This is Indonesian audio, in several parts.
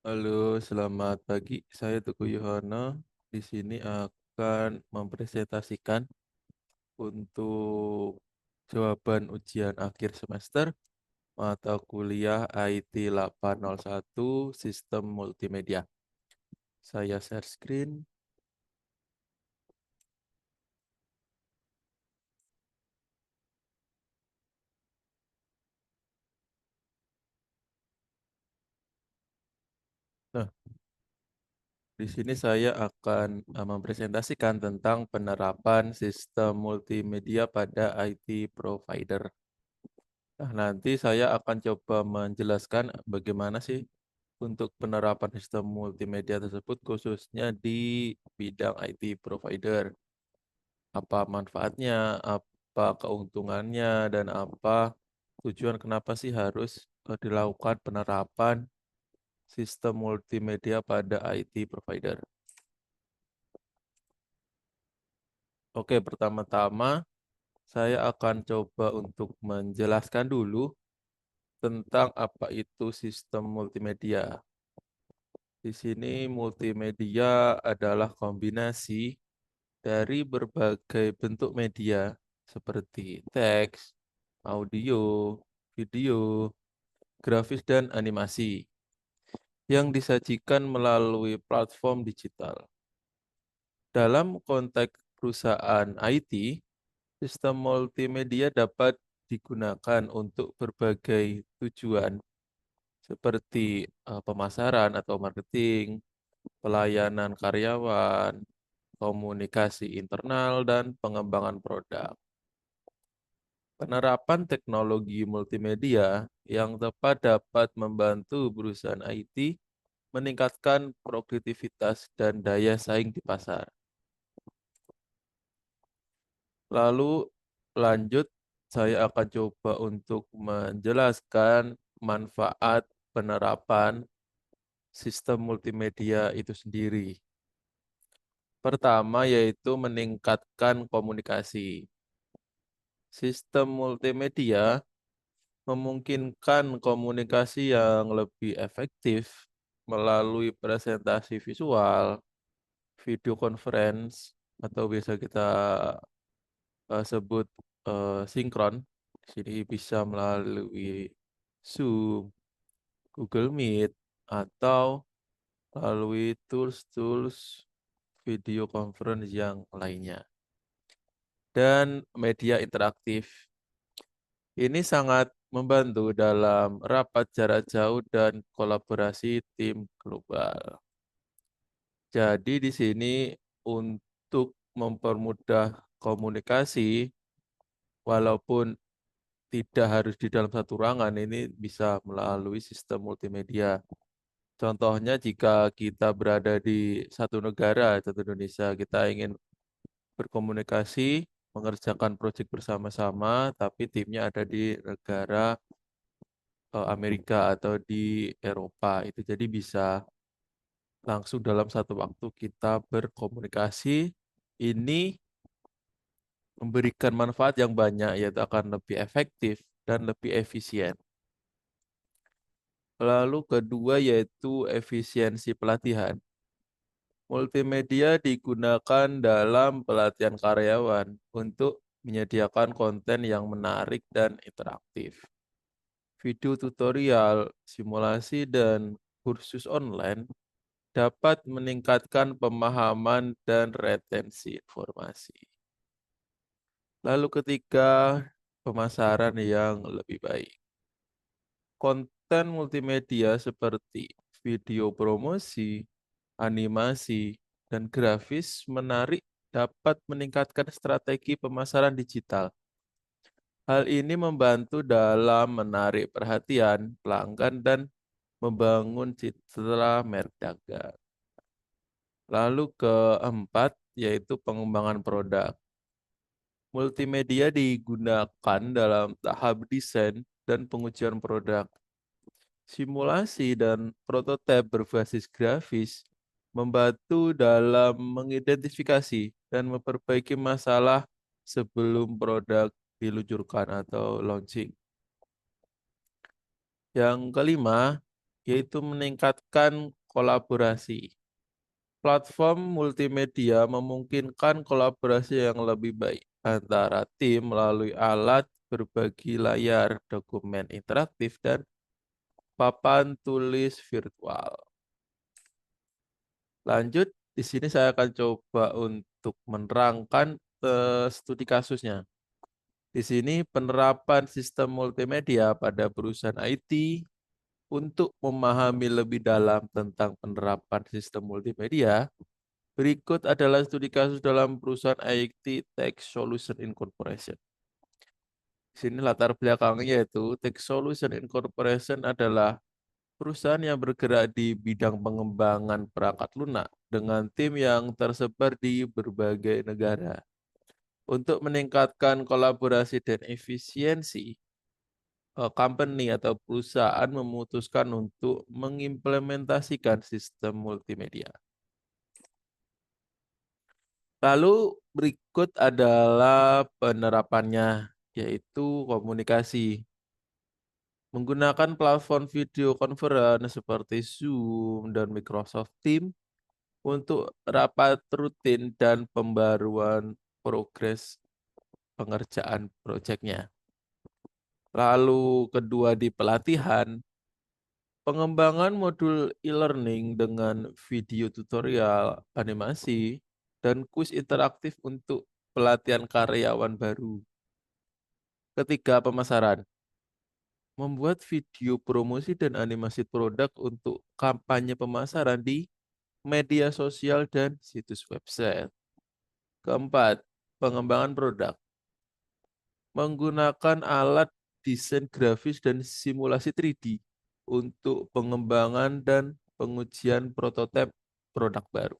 Halo, selamat pagi. Saya Teguh Yuhono. Di sini akan mempresentasikan untuk jawaban ujian akhir semester mata kuliah IT 801 Sistem Multimedia. Saya share screen. Nah, di sini saya akan mempresentasikan tentang penerapan sistem multimedia pada IT provider. Nah, nanti saya akan coba menjelaskan bagaimana sih untuk penerapan sistem multimedia tersebut khususnya di bidang IT provider. Apa manfaatnya, apa keuntungannya, dan apa tujuan kenapa sih harus dilakukan penerapan sistem multimedia pada IT provider. Oke, pertama-tama saya akan coba untuk menjelaskan dulu tentang apa itu sistem multimedia. Di sini multimedia adalah kombinasi dari berbagai bentuk media seperti teks, audio, video, grafis, dan animasi yang disajikan melalui platform digital. Dalam konteks perusahaan IT, sistem multimedia dapat digunakan untuk berbagai tujuan seperti pemasaran atau marketing, pelayanan karyawan, komunikasi internal, dan pengembangan produk. Penerapan teknologi multimedia yang tepat dapat membantu perusahaan IT meningkatkan produktivitas dan daya saing di pasar. Lalu lanjut, saya akan coba untuk menjelaskan manfaat penerapan sistem multimedia itu sendiri. Pertama yaitu meningkatkan komunikasi. Sistem multimedia memungkinkan komunikasi yang lebih efektif melalui presentasi visual, video conference, atau biasa kita sebut sinkron. Di sini bisa melalui Zoom, Google Meet, atau melalui tools-tools video conference yang lainnya. Dan media interaktif. Ini sangat membantu dalam rapat jarak jauh dan kolaborasi tim global. Jadi di sini untuk mempermudah komunikasi, walaupun tidak harus di dalam satu ruangan, ini bisa melalui sistem multimedia. Contohnya jika kita berada di satu negara, satu Indonesia, kita ingin berkomunikasi, mengerjakan proyek bersama-sama, tapi timnya ada di negara Amerika atau di Eropa itu jadi bisa langsung dalam satu waktu kita berkomunikasi ini memberikan manfaat yang banyak yaitu akan lebih efektif dan lebih efisien. Lalu kedua yaitu efisiensi pelatihan. Multimedia digunakan dalam pelatihan karyawan untuk menyediakan konten yang menarik dan interaktif. Video tutorial, simulasi, dan kursus online dapat meningkatkan pemahaman dan retensi informasi. Lalu ketiga, pemasaran yang lebih baik. Konten multimedia seperti video promosi, animasi, dan grafis menarik dapat meningkatkan strategi pemasaran digital. Hal ini membantu dalam menarik perhatian pelanggan dan membangun citra merek dagang. Lalu keempat, yaitu pengembangan produk. Multimedia digunakan dalam tahap desain dan pengujian produk. Simulasi dan prototipe berbasis grafis membantu dalam mengidentifikasi dan memperbaiki masalah sebelum produk diluncurkan atau launching. Yang kelima, yaitu meningkatkan kolaborasi. Platform multimedia memungkinkan kolaborasi yang lebih baik antara tim melalui alat berbagi layar, dokumen interaktif, dan papan tulis virtual. Lanjut, di sini saya akan coba untuk menerangkan studi kasusnya. Di sini penerapan sistem multimedia pada perusahaan IT. Untuk memahami lebih dalam tentang penerapan sistem multimedia, berikut adalah studi kasus dalam perusahaan IT Tech Solution Incorporation. Di sini latar belakangnya yaitu Tech Solution Incorporation adalah perusahaan yang bergerak di bidang pengembangan perangkat lunak dengan tim yang tersebar di berbagai negara. Untuk meningkatkan kolaborasi dan efisiensi, company atau perusahaan memutuskan untuk mengimplementasikan sistem multimedia. Lalu berikut adalah penerapannya, yaitu komunikasi. Menggunakan platform video conference seperti Zoom dan Microsoft Teams untuk rapat rutin dan pembaruan progres pengerjaan proyeknya. Lalu kedua di pelatihan, pengembangan modul e-learning dengan video tutorial, animasi, dan kuis interaktif untuk pelatihan karyawan baru. Ketiga, pemasaran. Membuat video promosi dan animasi produk untuk kampanye pemasaran di media sosial dan situs website. Keempat, pengembangan produk. Menggunakan alat desain grafis dan simulasi 3D untuk pengembangan dan pengujian prototipe produk baru.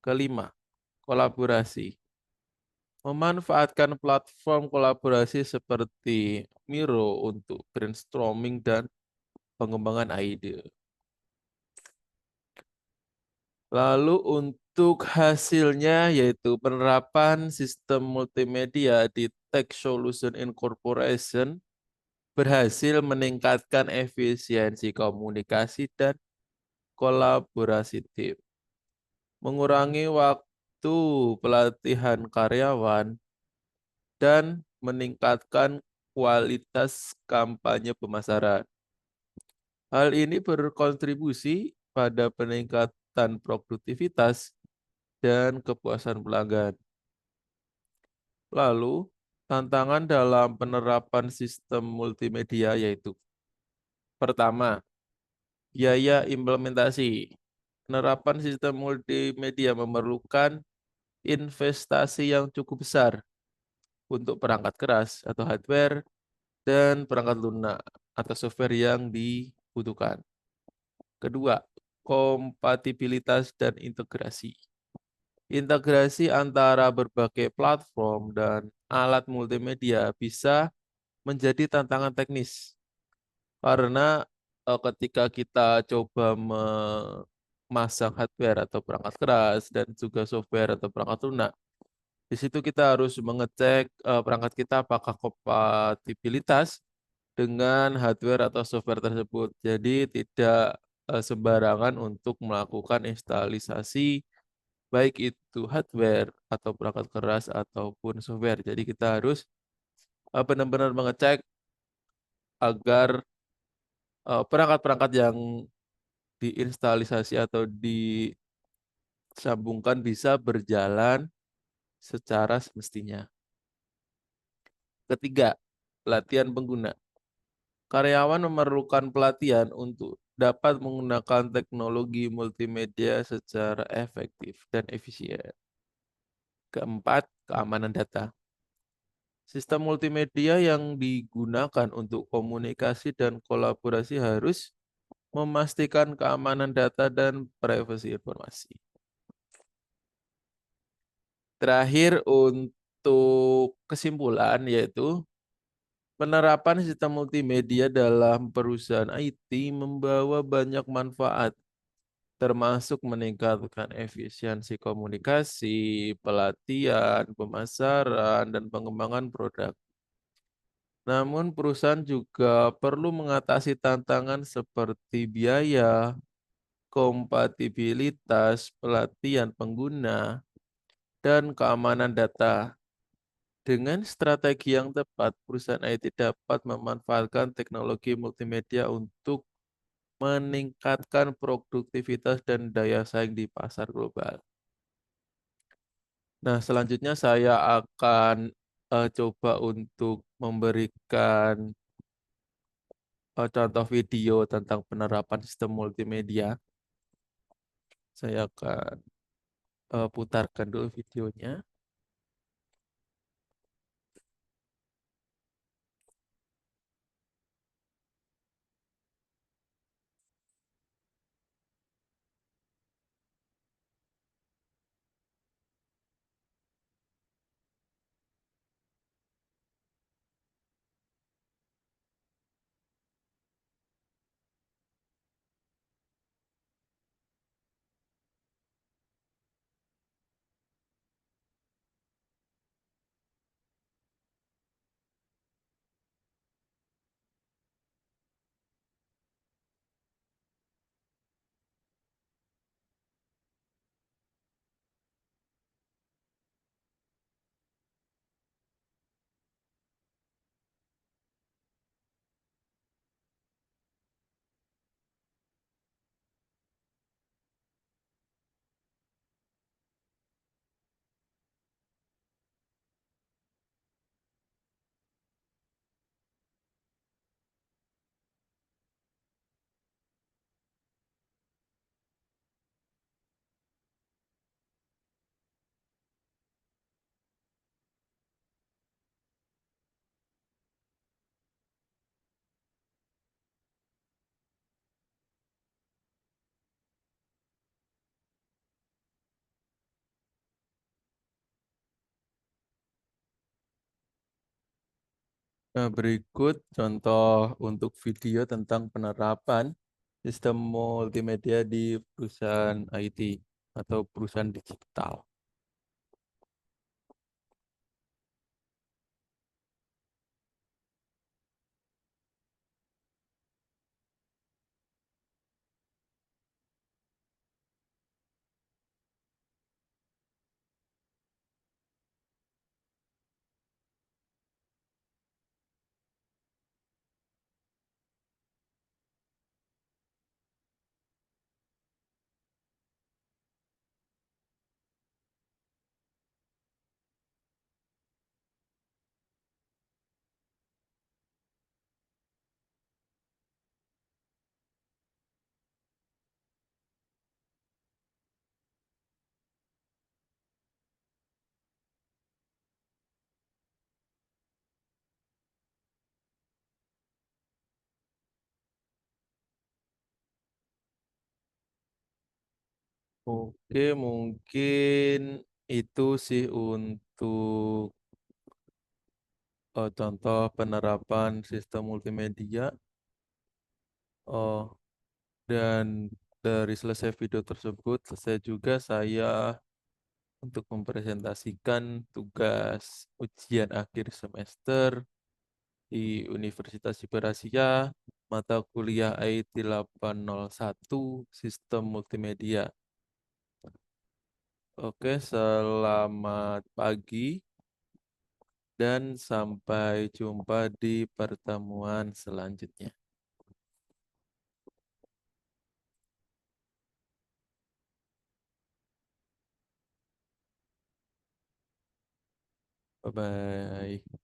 Kelima, kolaborasi. Memanfaatkan platform kolaborasi seperti Miro untuk brainstorming dan pengembangan ide. Lalu untuk hasilnya yaitu penerapan sistem multimedia di Tech Solution Incorporation berhasil meningkatkan efisiensi komunikasi dan kolaborasi tim, mengurangi waktu pelatihan karyawan, dan meningkatkan kualitas kampanye pemasaran. Hal ini berkontribusi pada peningkatan produktivitas dan kepuasan pelanggan. Lalu, tantangan dalam penerapan sistem multimedia yaitu pertama, biaya implementasi. Penerapan sistem multimedia memerlukan investasi yang cukup besar untuk perangkat keras atau hardware dan perangkat lunak atau software yang dibutuhkan. Kedua, kompatibilitas dan integrasi. Integrasi antara berbagai platform dan alat multimedia bisa menjadi tantangan teknis karena ketika kita coba memasang hardware atau perangkat keras dan juga software atau perangkat lunak, di situ kita harus mengecek perangkat kita apakah kompatibilitas dengan hardware atau software tersebut. Jadi tidak sembarangan untuk melakukan instalisasi baik itu hardware atau perangkat keras ataupun software. Jadi kita harus benar-benar mengecek agar perangkat-perangkat yang diinstalisasi atau disambungkan bisa berjalan secara semestinya. Ketiga, pelatihan pengguna. Karyawan memerlukan pelatihan untuk dapat menggunakan teknologi multimedia secara efektif dan efisien. Keempat, keamanan data. Sistem multimedia yang digunakan untuk komunikasi dan kolaborasi harus memastikan keamanan data dan privasi informasi. Terakhir untuk kesimpulan yaitu penerapan sistem multimedia dalam perusahaan IT membawa banyak manfaat termasuk meningkatkan efisiensi komunikasi, pelatihan, pemasaran, dan pengembangan produk. Namun perusahaan juga perlu mengatasi tantangan seperti biaya, kompatibilitas, pelatihan pengguna, dan keamanan data. Dengan strategi yang tepat, perusahaan IT dapat memanfaatkan teknologi multimedia untuk meningkatkan produktivitas dan daya saing di pasar global. Nah, selanjutnya saya akan coba untuk memberikan contoh video tentang penerapan sistem multimedia. Saya akan putarkan dulu videonya. Nah, berikut contoh untuk video tentang penerapan sistem multimedia di perusahaan IT atau perusahaan digital. Oke, mungkin itu sih untuk contoh penerapan sistem multimedia. Oh, dan dari selesai video tersebut, selesai juga saya untuk mempresentasikan tugas ujian akhir semester di Universitas Siperasia, mata kuliah IT 801, Sistem Multimedia. Oke, selamat pagi dan sampai jumpa di pertemuan selanjutnya. Bye-bye.